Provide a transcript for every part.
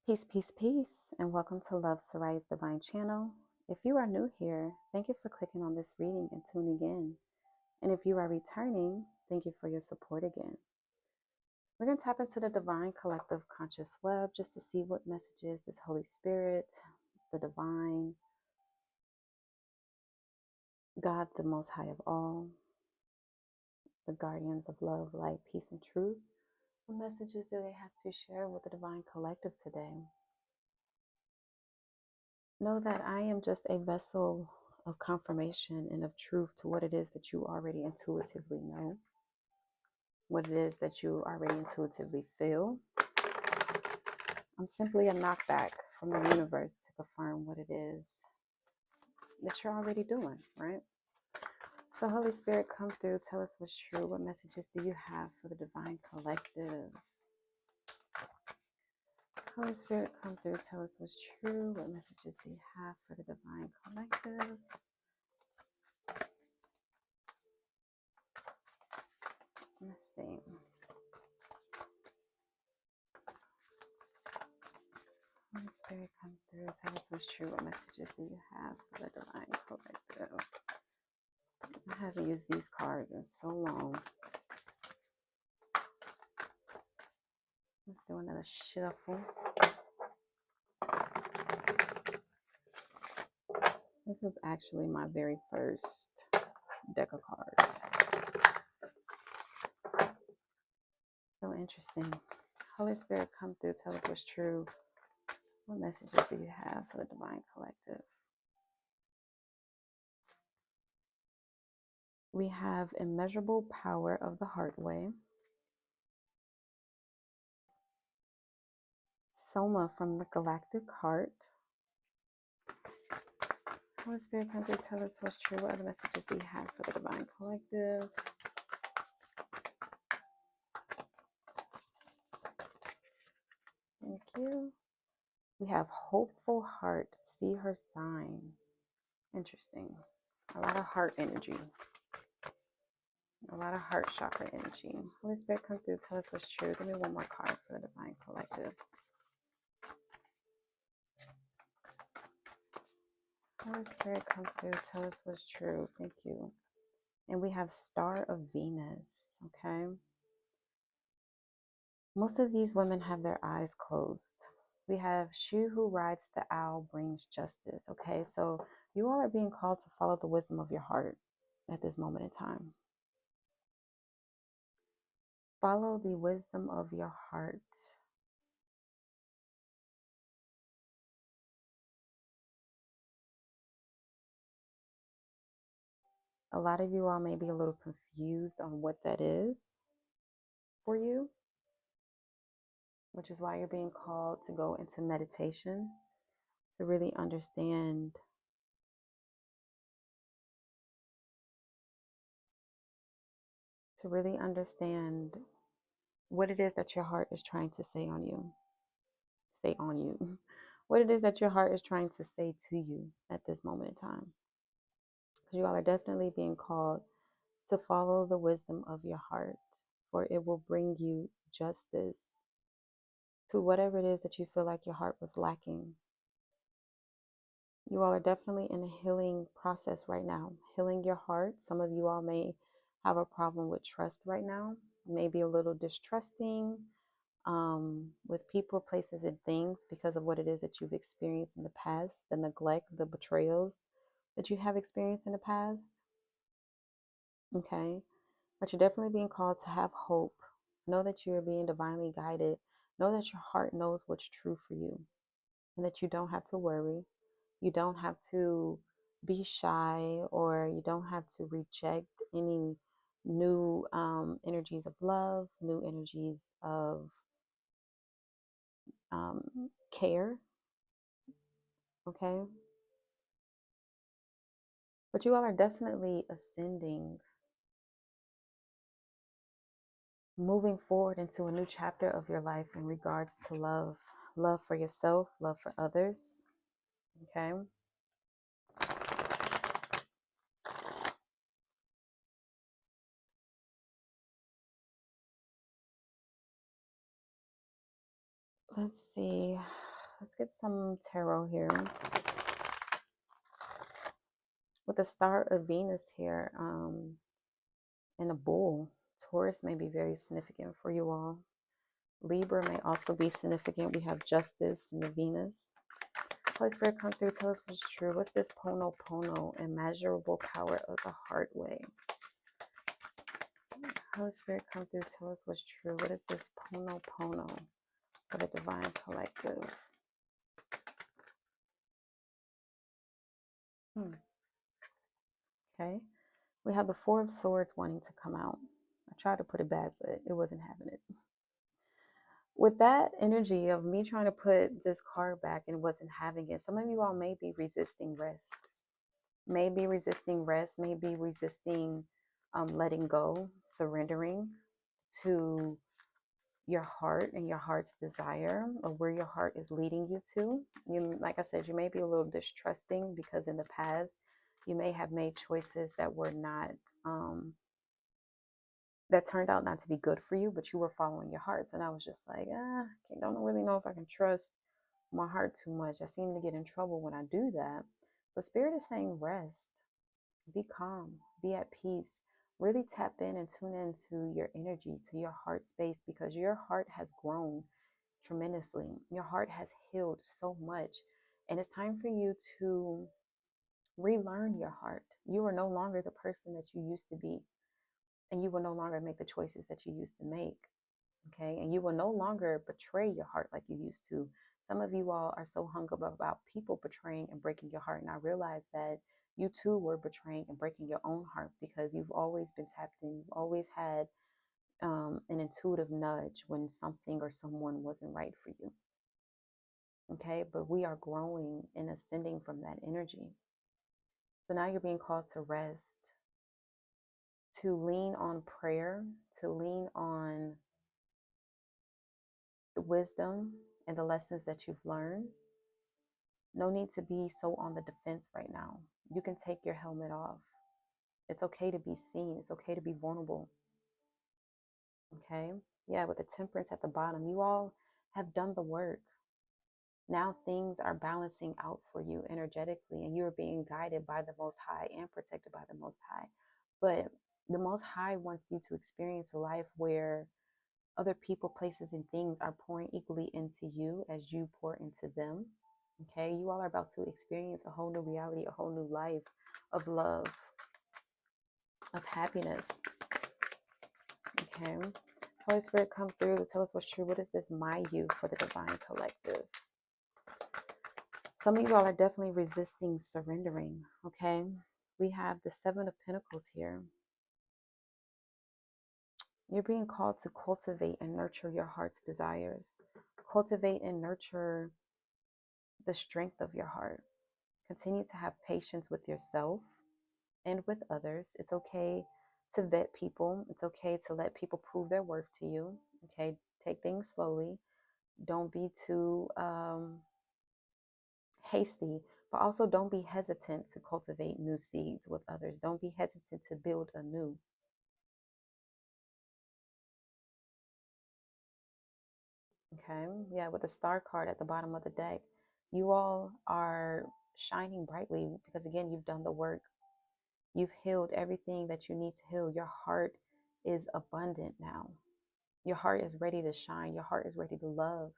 Peace, peace, peace, and welcome to Love Sirya Divine Channel. If you are new here, thank you for clicking on this reading and tuning in. And if you are returning, thank you for your support again. We're going to tap into the Divine Collective Conscious Web just to see what messages this Holy Spirit, the Divine, God, the Most High of all, the Guardians of Love, Light, Peace, and Truth, what messages do they have to share with the Divine Collective today? Know that I am just a vessel of confirmation and of truth to what it is that you already intuitively know, what it is that you already intuitively feel. I'm simply a knockback from the universe to confirm what it is that you're already doing, right? So Holy Spirit, come through, tell us what's true. What messages do you have for the Divine Collective? Holy Spirit, come through, tell us what's true. What messages do you have for the Divine Collective? Let's see. Holy Spirit, come through, tell us what's true. What messages do you have for the Divine Collective? I haven't used these cards in so long. Let's do another shuffle. This is actually my very first deck of cards. So interesting. Holy Spirit, come through, tell us what's true. What messages do you have for the Divine Collective? We have immeasurable power of the heart way. Soma from the galactic heart. Holy Spirit, come through, tell us what's true. What other messages do you have for the Divine Collective? Thank you. We have hopeful heart. See her sign. Interesting. A lot of heart energy. A lot of heart chakra energy. Holy Spirit, come through, tell us what's true. Give me one more card for the Divine Collective. Holy Spirit, come through, tell us what's true. Thank you. And we have Star of Venus. Okay. Most of these women have their eyes closed. We have she who rides the owl brings justice. Okay. So you all are being called to follow the wisdom of your heart at this moment in time. Follow the wisdom of your heart. A lot of you all may be a little confused on what that is for you, which is why you're being called to go into meditation to really understand what it is that your heart is trying to say on you. What it is that your heart is trying to say to you at this moment in time. Because you all are definitely being called to follow the wisdom of your heart, for it will bring you justice to whatever it is that you feel like your heart was lacking. You all are definitely in a healing process right now, healing your heart. Some of you all may have a problem with trust right now, maybe a little distrusting with people, places, and things because of what it is that you've experienced in the past, the neglect, the betrayals that you have experienced in the past. Okay. But you're definitely being called to have hope. Know that you are being divinely guided. Know that your heart knows what's true for you and that you don't have to worry. You don't have to be shy, or you don't have to reject any new energies of love, new energies of care. Okay. But you all are definitely ascending, moving forward into a new chapter of your life in regards to love. Love for yourself, love for others. Okay. Let's see. Let's get some tarot here. With the star of Venus here, and a bull. Taurus may be very significant for you all. Libra may also be significant. We have Justice and the Venus. Holy Spirit, come through. Tell us what's true. What's this Pono Pono? Immeasurable power of the heart way. Holy Spirit, come through. Tell us what's true. What is this Pono Pono for the Divine Collective? Okay. We have the Four of Swords wanting to come out. I tried to put it back, but it wasn't having it. With that energy of me trying to put this card back and wasn't having it, some of you all may be resisting rest. Maybe resisting rest, maybe resisting letting go, surrendering to your heart and your heart's desire, or where your heart is leading you to. You, like I said, you may be a little distrusting because in the past you may have made choices that were not that turned out not to be good for you, but you were following your heart. And I was just like, I don't really know if I can trust my heart too much. I seem to get in trouble when I do that. But Spirit is saying rest, be calm, be at peace. Really tap in and tune into your energy, to your heart space, because your heart has grown tremendously. Your heart has healed so much. And it's time for you to relearn your heart. You are no longer the person that you used to be. And you will no longer make the choices that you used to make. Okay. And you will no longer betray your heart like you used to. Some of you all are so hung up about people betraying and breaking your heart. And I realize that you too were betraying and breaking your own heart, because you've always been tapped in. You've always had an intuitive nudge when something or someone wasn't right for you. Okay. But we are growing and ascending from that energy. So now you're being called to rest, to lean on prayer, to lean on the wisdom and the lessons that you've learned. No need to be so on the defense right now. You can take your helmet off. It's okay to be seen. It's okay to be vulnerable. Okay? Yeah, with the Temperance at the bottom, you all have done the work. Now things are balancing out for you energetically, and you're being guided by the Most High and protected by the Most High. But the Most High wants you to experience a life where other people, places, and things are pouring equally into you as you pour into them. Okay, you all are about to experience a whole new reality, a whole new life of love, of happiness. Okay, Holy Spirit, come through to tell us what's true. What is this my you for the Divine Collective? Some of you all are definitely resisting surrendering. Okay, we have the Seven of Pentacles here. You're being called to cultivate and nurture your heart's desires. Cultivate and nurture the strength of your heart. Continue to have patience with yourself and with others. It's okay to vet people. It's okay to let people prove their worth to you. Okay, take things slowly. Don't be too hasty, but also don't be hesitant to cultivate new seeds with others. Don't be hesitant to build anew. Okay, yeah, with the star card at the bottom of the deck, you all are shining brightly because, again, you've done the work. You've healed everything that you need to heal. Your heart is abundant now. Your heart is ready to shine. Your heart is ready to love,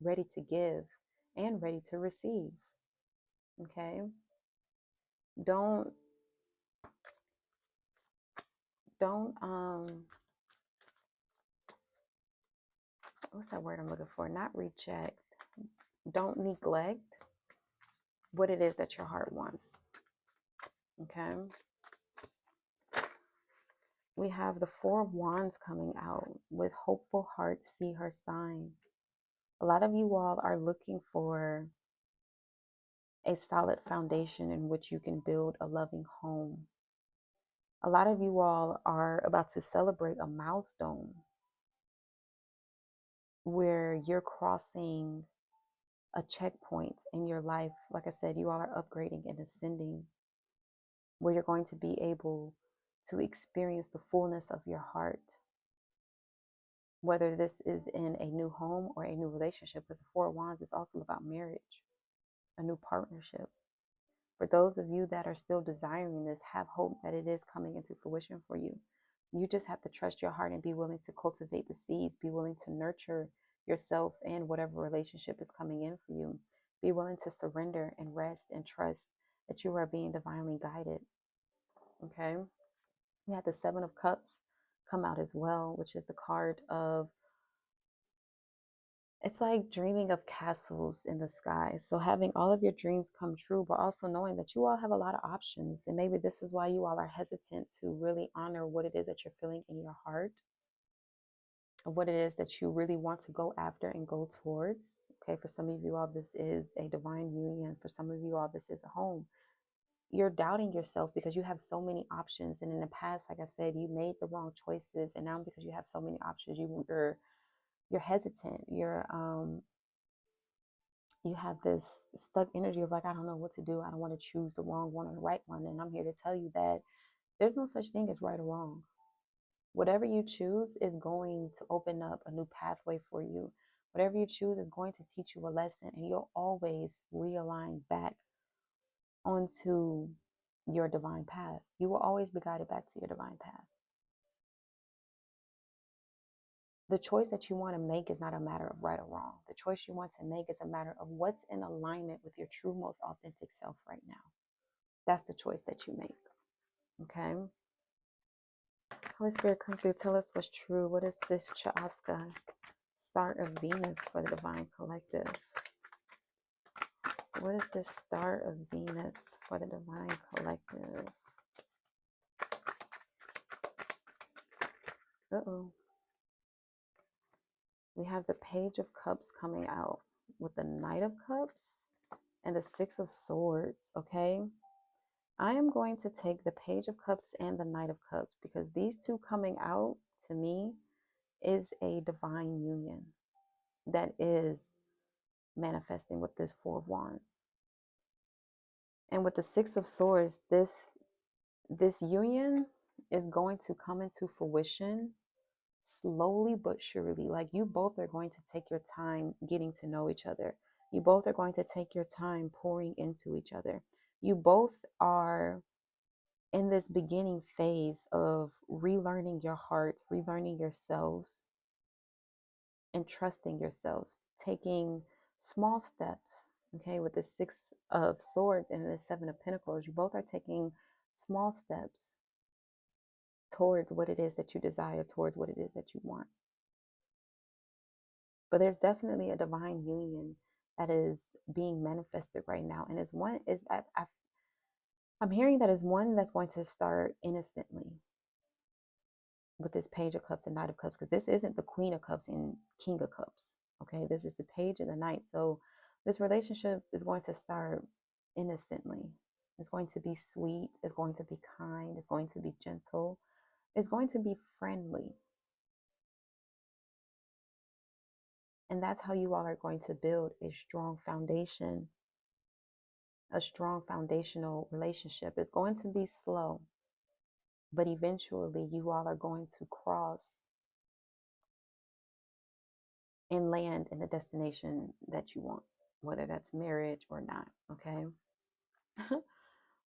ready to give, and ready to receive. Okay? Don't what's that word I'm looking for? Not reject. Don't neglect what it is that your heart wants. Okay? We have the Four of Wands coming out. With hopeful hearts, see her sign. A lot of you all are looking for a solid foundation in which you can build a loving home. A lot of you all are about to celebrate a milestone where you're crossing a checkpoint in your life. Like I said, you all are upgrading and ascending, where you're going to be able to experience the fullness of your heart. whether this is in a new home or a new relationship, because the Four of Wands is also about marriage, a new partnership. For those of you that are still desiring this, have hope that it is coming into fruition for you. You just have to trust your heart and be willing to cultivate the seeds, be willing to nurture yourself and whatever relationship is coming in for you. Be willing to surrender and rest and trust that you are being divinely guided. Okay. We had the Seven of Cups come out as well, which is the card of, it's like dreaming of castles in the sky. So having all of your dreams come true, but also knowing that you all have a lot of options. And maybe this is why you all are hesitant to really honor what it is that you're feeling in your heart, or what it is that you really want to go after and go towards. Okay, for some of you all, this is a divine union. For some of you all, this is a home. You're doubting yourself because you have so many options. And in the past, like I said, you made the wrong choices. And now because you have so many options, you're hesitant. You have this stuck energy of like, I don't know what to do. I don't want to choose the wrong one or the right one. And I'm here to tell you that there's no such thing as right or wrong. Whatever you choose is going to open up a new pathway for you. Whatever you choose is going to teach you a lesson, and you'll always realign back onto your divine path. You will always be guided back to your divine path. The choice that you want to make is not a matter of right or wrong. The choice you want to make is a matter of what's in alignment with your true, most authentic self right now. That's the choice that you make. Okay? Holy Spirit, come through. Tell us what's true. What is this Chaska? Start of Venus for the Divine Collective. What is this start of Venus for the Divine Collective? Uh-oh. We have the Page of Cups coming out with the Knight of Cups and the Six of Swords, okay? I am going to take the Page of Cups and the Knight of Cups because these two coming out to me is a divine union that is manifesting with this Four of Wands. And with the Six of Swords, this union is going to come into fruition slowly but surely. Like, you both are going to take your time getting to know each other. You both are going to take your time pouring into each other. You both are in this beginning phase of relearning your hearts, relearning yourselves, and trusting yourselves, taking small steps. Okay, with the Six of Swords and the Seven of Pentacles, you both are taking small steps towards what it is that you desire, towards what it is that you want. But there's definitely a divine union that is being manifested right now, and I'm hearing that is one that's going to start innocently with this Page of Cups and Knight of Cups, because this isn't the Queen of Cups and King of Cups. Okay, this is the Page and the Knight. So this relationship is going to start innocently. It's going to be sweet. It's going to be kind. It's going to be gentle. It's going to be friendly. And that's how you all are going to build a strong foundation, a strong foundational relationship. It's going to be slow, but eventually you all are going to cross and land in the destination that you want, whether that's marriage or not. Okay.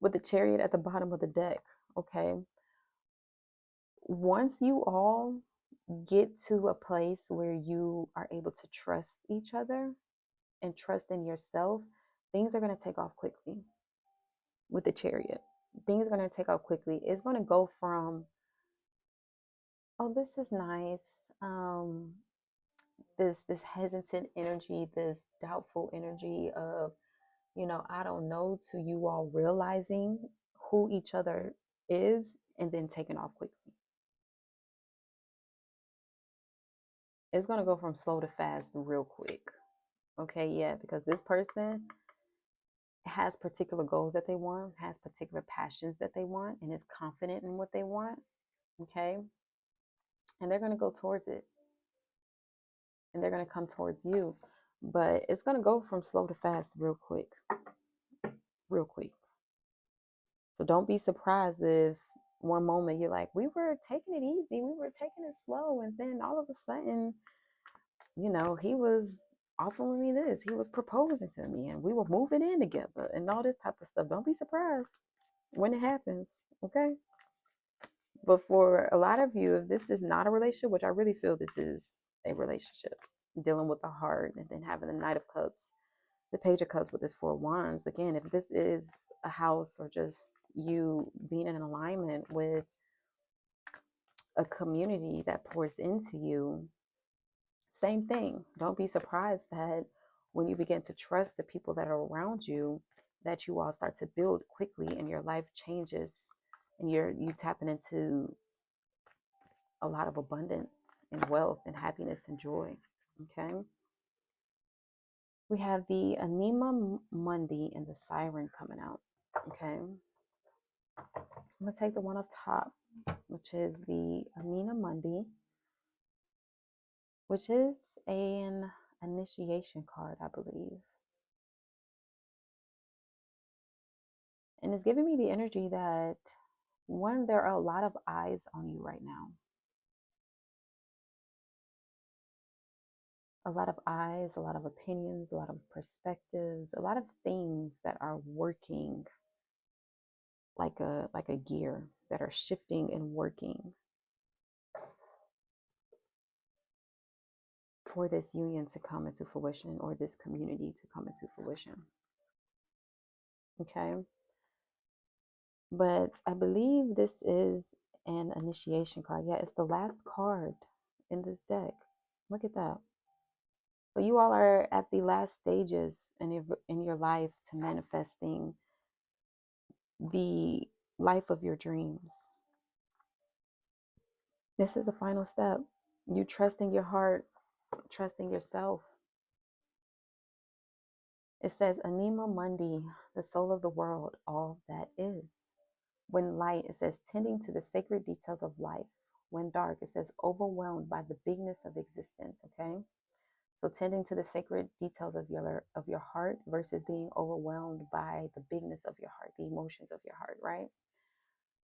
With the Chariot at the bottom of the deck. Okay. Once you all get to a place where you are able to trust each other and trust in yourself, things are going to take off quickly. With the Chariot, things are going to take off quickly. It's going to go from, oh, this is nice, this hesitant energy, this doubtful energy of, I don't know, to you all realizing who each other is and then taking off quickly. It's going to go from slow to fast real quick. Okay, yeah, because this person has particular goals that they want, has particular passions that they want, and is confident in what they want. Okay, and they're going to go towards it, and they're going to come towards you, but it's going to go from slow to fast real quick. So don't be surprised if One moment you're like, we were taking it easy, we were taking it slow, and then all of a sudden, he was offering me this, he was proposing to me, and we were moving in together, and all this type of stuff. Don't be surprised when it happens, okay? But for a lot of you, if this is not a relationship, which I really feel this is a relationship, dealing with the heart and then having the Knight of Cups, the Page of Cups with this Four of Wands, again, if this is a house or just you being in alignment with a community that pours into you, same thing. Don't be surprised that when you begin to trust the people that are around you, that you all start to build quickly and your life changes and you tapping into a lot of abundance and wealth and happiness and joy. Okay. We have the Anima Mundi and the Siren coming out. Okay. I'm going to take the one up top, which is the Anima Mundi, which is an initiation card, I believe. And it's giving me the energy that, one, there are a lot of eyes on you right now. A lot of eyes, a lot of opinions, a lot of perspectives, a lot of things that are working like a gear, that are shifting and working for this union to come into fruition, or this community to come into fruition. Okay. But I believe this is an initiation card. Yeah, it's the last card in this deck. Look at that. So you all are at the last stages in your life to manifesting the life of your dreams. This is the final step. You trusting your heart, trusting yourself. It says, Anima Mundi, the soul of the world, all that is. When light, it says, tending to the sacred details of life. When dark, it says, overwhelmed by the bigness of existence. Okay. So tending to the sacred details of your heart versus being overwhelmed by the bigness of your heart, the emotions of your heart, right?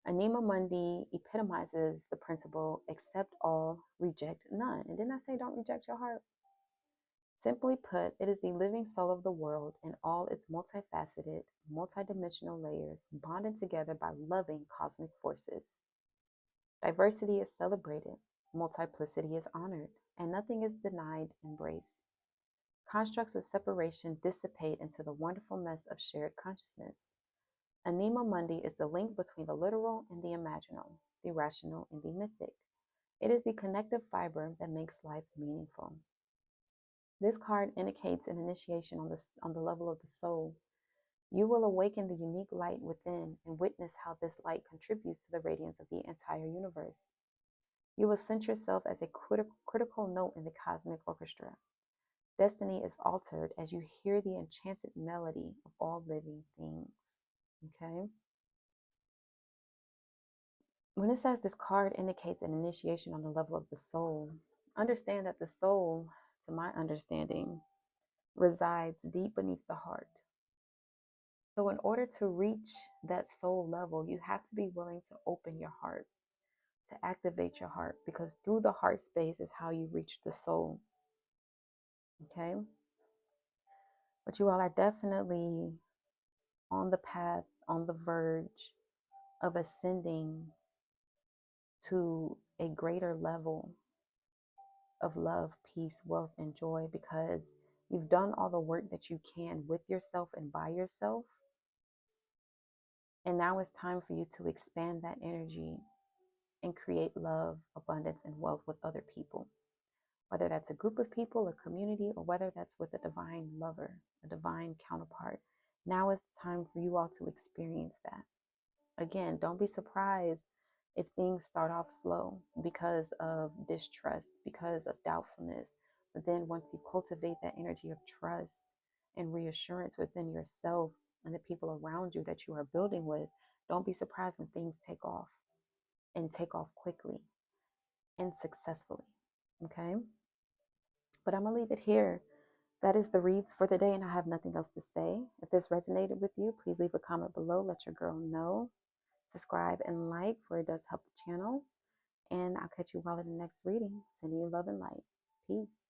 Anima Mundi epitomizes the principle, accept all, reject none. And didn't I say don't reject your heart? Simply put, it is the living soul of the world in all its multifaceted, multidimensional layers, bonded together by loving cosmic forces. Diversity is celebrated, multiplicity is honored, and nothing is denied embrace. Constructs of separation dissipate into the wonderful mess of shared consciousness. Anima Mundi is the link between the literal and the imaginal, the rational and the mythic. It is the connective fiber that makes life meaningful. This card indicates an initiation on the level of the soul. You will awaken the unique light within and witness how this light contributes to the radiance of the entire universe. You will sense yourself as a critical note in the cosmic orchestra. Destiny is altered as you hear the enchanted melody of all living things. Okay? When it says this card indicates an initiation on the level of the soul, understand that the soul, to my understanding, resides deep beneath the heart. So in order to reach that soul level, you have to be willing to open your heart, to activate your heart, because through the heart space is how you reach the soul. Okay? But you all are definitely on the path, on the verge of ascending to a greater level of love, peace, wealth, and joy, because you've done all the work that you can with yourself and by yourself. And now it's time for you to expand that energy and create love, abundance, and wealth with other people. Whether that's a group of people, a community, or whether that's with a divine lover, a divine counterpart. Now it's time for you all to experience that. Again, don't be surprised if things start off slow because of distrust, because of doubtfulness. But then once you cultivate that energy of trust and reassurance within yourself and the people around you that you are building with, don't be surprised when things take off, and take off quickly and successfully. Okay? But I'm going to leave it here. That is the reads for the day, and I have nothing else to say. If this resonated with you, please leave a comment below. Let your girl know. subscribe, and like, for it does help the channel. And I'll catch you all in the next reading. Sending you love and light. Peace.